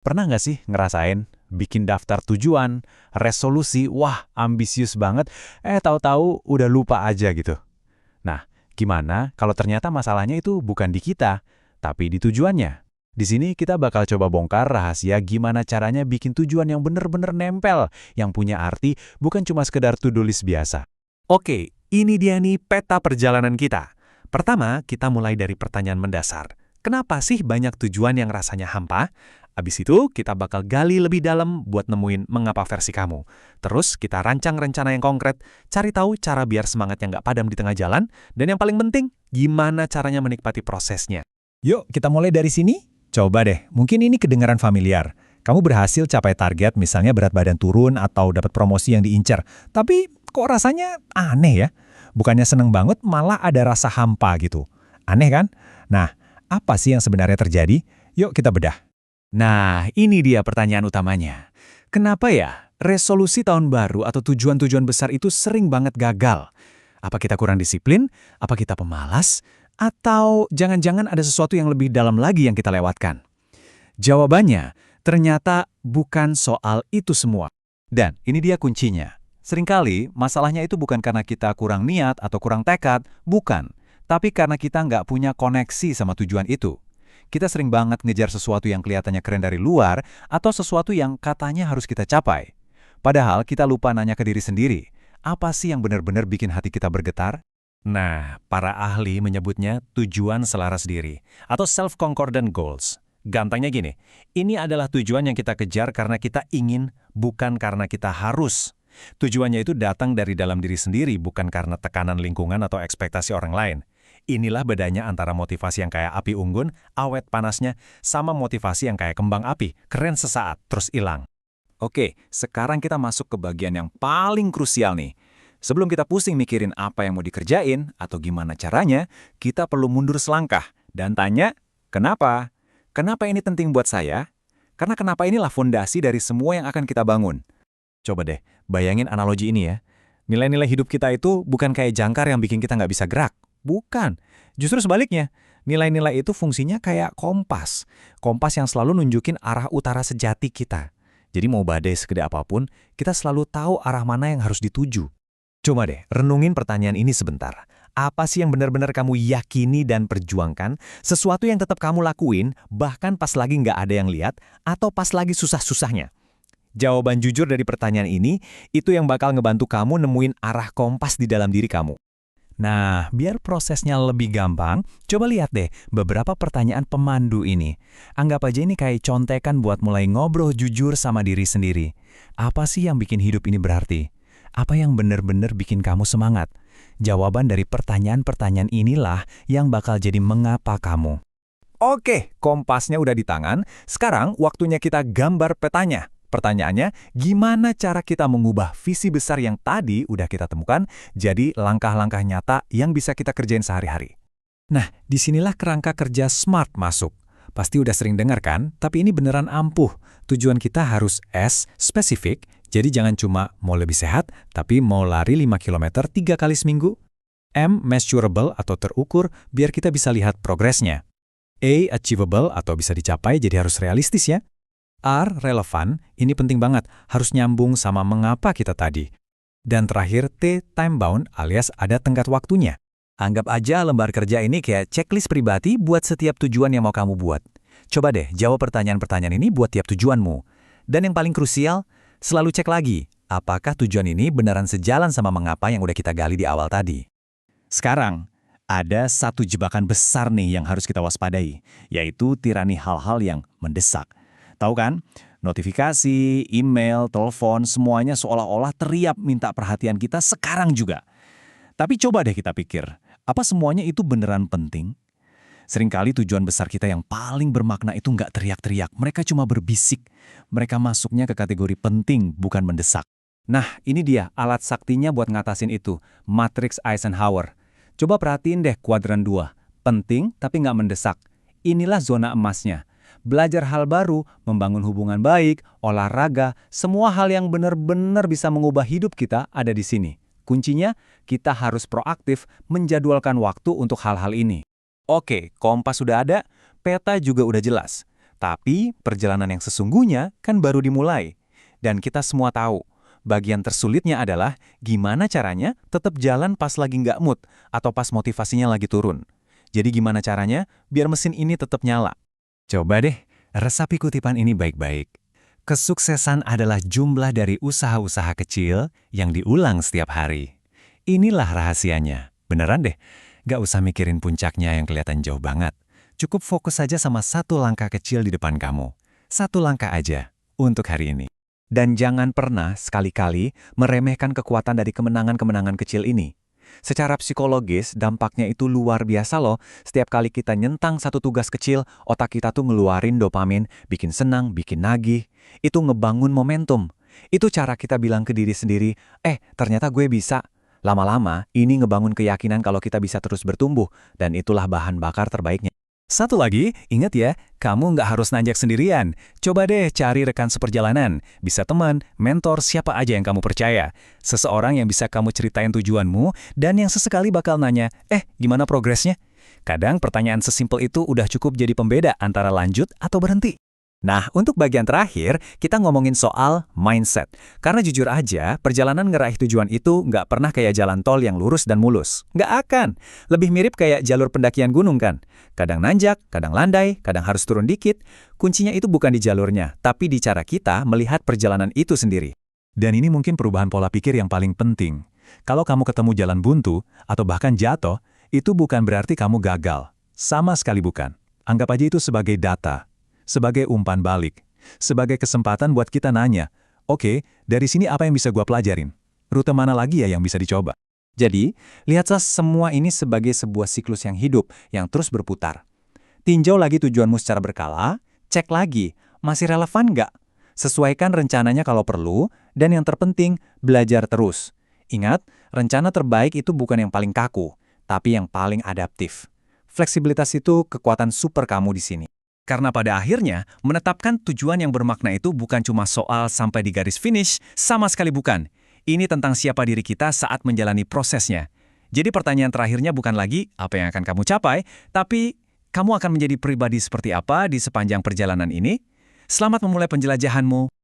Pernah nggak sih ngerasain bikin daftar tujuan, resolusi, wah ambisius banget, tahu-tahu udah lupa aja gitu. Nah, gimana kalau ternyata masalahnya itu bukan di kita, tapi di tujuannya? Di sini kita bakal coba bongkar rahasia gimana caranya bikin tujuan yang bener-bener nempel, yang punya arti, bukan cuma sekedar to-do list biasa. Oke, ini dia nih peta perjalanan kita. Pertama, kita mulai dari pertanyaan mendasar. Kenapa sih banyak tujuan yang rasanya hampa? Abis itu, kita bakal gali lebih dalam buat nemuin mengapa versi kamu. Terus, kita rancang rencana yang konkret, cari tahu cara biar semangatnya nggak padam di tengah jalan, dan yang paling penting, gimana caranya menikmati prosesnya. Yuk, kita mulai dari sini? Coba deh, mungkin ini kedengaran familiar. Kamu berhasil capai target, misalnya berat badan turun atau dapat promosi yang diincar. Tapi kok rasanya aneh ya? Bukannya seneng banget, malah ada rasa hampa gitu. Aneh kan? Nah, apa sih yang sebenarnya terjadi? Yuk kita bedah. Nah, ini dia pertanyaan utamanya. Kenapa ya resolusi tahun baru atau tujuan-tujuan besar itu sering banget gagal? Apa kita kurang disiplin? Apa kita pemalas? Atau jangan-jangan ada sesuatu yang lebih dalam lagi yang kita lewatkan? Jawabannya, ternyata bukan soal itu semua. Dan ini dia kuncinya. Seringkali masalahnya itu bukan karena kita kurang niat atau kurang tekad, bukan. Tapi karena kita nggak punya koneksi sama tujuan itu. Kita sering banget ngejar sesuatu yang kelihatannya keren dari luar atau sesuatu yang katanya harus kita capai. Padahal kita lupa nanya ke diri sendiri, apa sih yang benar-benar bikin hati kita bergetar? Nah, para ahli menyebutnya tujuan selaras diri atau self-concordant goals. Gampangnya gini, ini adalah tujuan yang kita kejar karena kita ingin, bukan karena kita harus. Tujuannya itu datang dari dalam diri sendiri, bukan karena tekanan lingkungan atau ekspektasi orang lain. Inilah bedanya antara motivasi yang kayak api unggun, awet panasnya, sama motivasi yang kayak kembang api, keren sesaat, terus hilang. Oke, sekarang kita masuk ke bagian yang paling krusial nih. Sebelum kita pusing mikirin apa yang mau dikerjain atau gimana caranya, kita perlu mundur selangkah dan tanya, kenapa? Kenapa ini penting buat saya? Karena kenapa inilah fondasi dari semua yang akan kita bangun. Coba deh, bayangin analogi ini ya. Nilai-nilai hidup kita itu bukan kayak jangkar yang bikin kita nggak bisa gerak. Bukan. Justru sebaliknya. Nilai-nilai itu fungsinya kayak kompas. Kompas yang selalu nunjukin arah utara sejati kita. Jadi mau badai segede apapun, kita selalu tahu arah mana yang harus dituju. Coba deh, renungin pertanyaan ini sebentar. Apa sih yang benar-benar kamu yakini dan perjuangkan? Sesuatu yang tetap kamu lakuin, bahkan pas lagi nggak ada yang lihat, atau pas lagi susah-susahnya? Jawaban jujur dari pertanyaan ini, itu yang bakal ngebantu kamu nemuin arah kompas di dalam diri kamu. Nah, biar prosesnya lebih gampang, coba lihat deh beberapa pertanyaan pemandu ini. Anggap aja ini kayak contekan buat mulai ngobrol jujur sama diri sendiri. Apa sih yang bikin hidup ini berarti? Apa yang benar-benar bikin kamu semangat? Jawaban dari pertanyaan-pertanyaan inilah yang bakal jadi mengapa kamu. Oke, kompasnya udah di tangan. Sekarang waktunya kita gambar petanya. Pertanyaannya, gimana cara kita mengubah visi besar yang tadi udah kita temukan jadi langkah-langkah nyata yang bisa kita kerjain sehari-hari? Nah, disinilah kerangka kerja SMART masuk. Pasti udah sering dengar kan? Tapi ini beneran ampuh. Tujuan kita harus S, spesifik. Jadi jangan cuma mau lebih sehat, tapi mau lari 5 km 3 kali seminggu. M, measurable atau terukur, biar kita bisa lihat progresnya. A, achievable atau bisa dicapai, jadi harus realistis ya. R, relevan, ini penting banget, harus nyambung sama mengapa kita tadi. Dan terakhir T, time bound alias ada tenggat waktunya. Anggap aja lembar kerja ini kayak checklist pribadi buat setiap tujuan yang mau kamu buat. Coba deh jawab pertanyaan-pertanyaan ini buat tiap tujuanmu. Dan yang paling krusial, selalu cek lagi, apakah tujuan ini beneran sejalan sama mengapa yang udah kita gali di awal tadi. Sekarang, ada satu jebakan besar nih yang harus kita waspadai, yaitu tirani hal-hal yang mendesak. Tahu kan? Notifikasi, email, telepon, semuanya seolah-olah teriap minta perhatian kita sekarang juga. Tapi coba deh kita pikir, apa semuanya itu beneran penting? Seringkali tujuan besar kita yang paling bermakna itu nggak teriak-teriak, mereka cuma berbisik. Mereka masuknya ke kategori penting, bukan mendesak. Nah, ini dia alat saktinya buat ngatasin itu, Matrix Eisenhower. Coba perhatiin deh kuadran 2, penting tapi nggak mendesak. Inilah zona emasnya. Belajar hal baru, membangun hubungan baik, olahraga, semua hal yang benar-benar bisa mengubah hidup kita ada di sini. Kuncinya, kita harus proaktif menjadwalkan waktu untuk hal-hal ini. Oke, kompas sudah ada, peta juga udah jelas. Tapi perjalanan yang sesungguhnya kan baru dimulai. Dan kita semua tahu, bagian tersulitnya adalah gimana caranya tetap jalan pas lagi nggak mood atau pas motivasinya lagi turun. Jadi gimana caranya biar mesin ini tetap nyala? Coba deh, resapi kutipan ini baik-baik. Kesuksesan adalah jumlah dari usaha-usaha kecil yang diulang setiap hari. Inilah rahasianya. Beneran deh, gak usah mikirin puncaknya yang kelihatan jauh banget. Cukup fokus saja sama satu langkah kecil di depan kamu. Satu langkah aja untuk hari ini. Dan jangan pernah sekali-kali meremehkan kekuatan dari kemenangan-kemenangan kecil ini. Secara psikologis, dampaknya itu luar biasa loh. Setiap kali kita nyentang satu tugas kecil, otak kita tuh ngeluarin dopamin, bikin senang, bikin nagih. Itu ngebangun momentum. Itu cara kita bilang ke diri sendiri, ternyata gue bisa. Lama-lama, ini ngebangun keyakinan kalau kita bisa terus bertumbuh, dan itulah bahan bakar terbaiknya. Satu lagi, ingat ya, kamu nggak harus nanjak sendirian. Coba deh cari rekan seperjalanan. Bisa teman, mentor, siapa aja yang kamu percaya. Seseorang yang bisa kamu ceritain tujuanmu, dan yang sesekali bakal nanya, gimana progresnya? Kadang pertanyaan sesimpel itu udah cukup jadi pembeda antara lanjut atau berhenti. Nah, untuk bagian terakhir, kita ngomongin soal mindset. Karena jujur aja, perjalanan ngeraih tujuan itu nggak pernah kayak jalan tol yang lurus dan mulus. Nggak akan. Lebih mirip kayak jalur pendakian gunung kan? Kadang nanjak, kadang landai, kadang harus turun dikit. Kuncinya itu bukan di jalurnya, tapi di cara kita melihat perjalanan itu sendiri. Dan ini mungkin perubahan pola pikir yang paling penting. Kalau kamu ketemu jalan buntu, atau bahkan jatuh, itu bukan berarti kamu gagal. Sama sekali bukan. Anggap aja itu sebagai data. Sebagai umpan balik, sebagai kesempatan buat kita nanya, oke, dari sini apa yang bisa gua pelajarin? Rute mana lagi ya yang bisa dicoba? Jadi, lihatlah semua ini sebagai sebuah siklus yang hidup, yang terus berputar. Tinjau lagi tujuanmu secara berkala, cek lagi, masih relevan nggak? Sesuaikan rencananya kalau perlu, dan yang terpenting, belajar terus. Ingat, rencana terbaik itu bukan yang paling kaku, tapi yang paling adaptif. Fleksibilitas itu kekuatan super kamu di sini. Karena pada akhirnya, menetapkan tujuan yang bermakna itu bukan cuma soal sampai di garis finish, sama sekali bukan. Ini tentang siapa diri kita saat menjalani prosesnya. Jadi pertanyaan terakhirnya bukan lagi apa yang akan kamu capai, tapi kamu akan menjadi pribadi seperti apa di sepanjang perjalanan ini? Selamat memulai penjelajahanmu.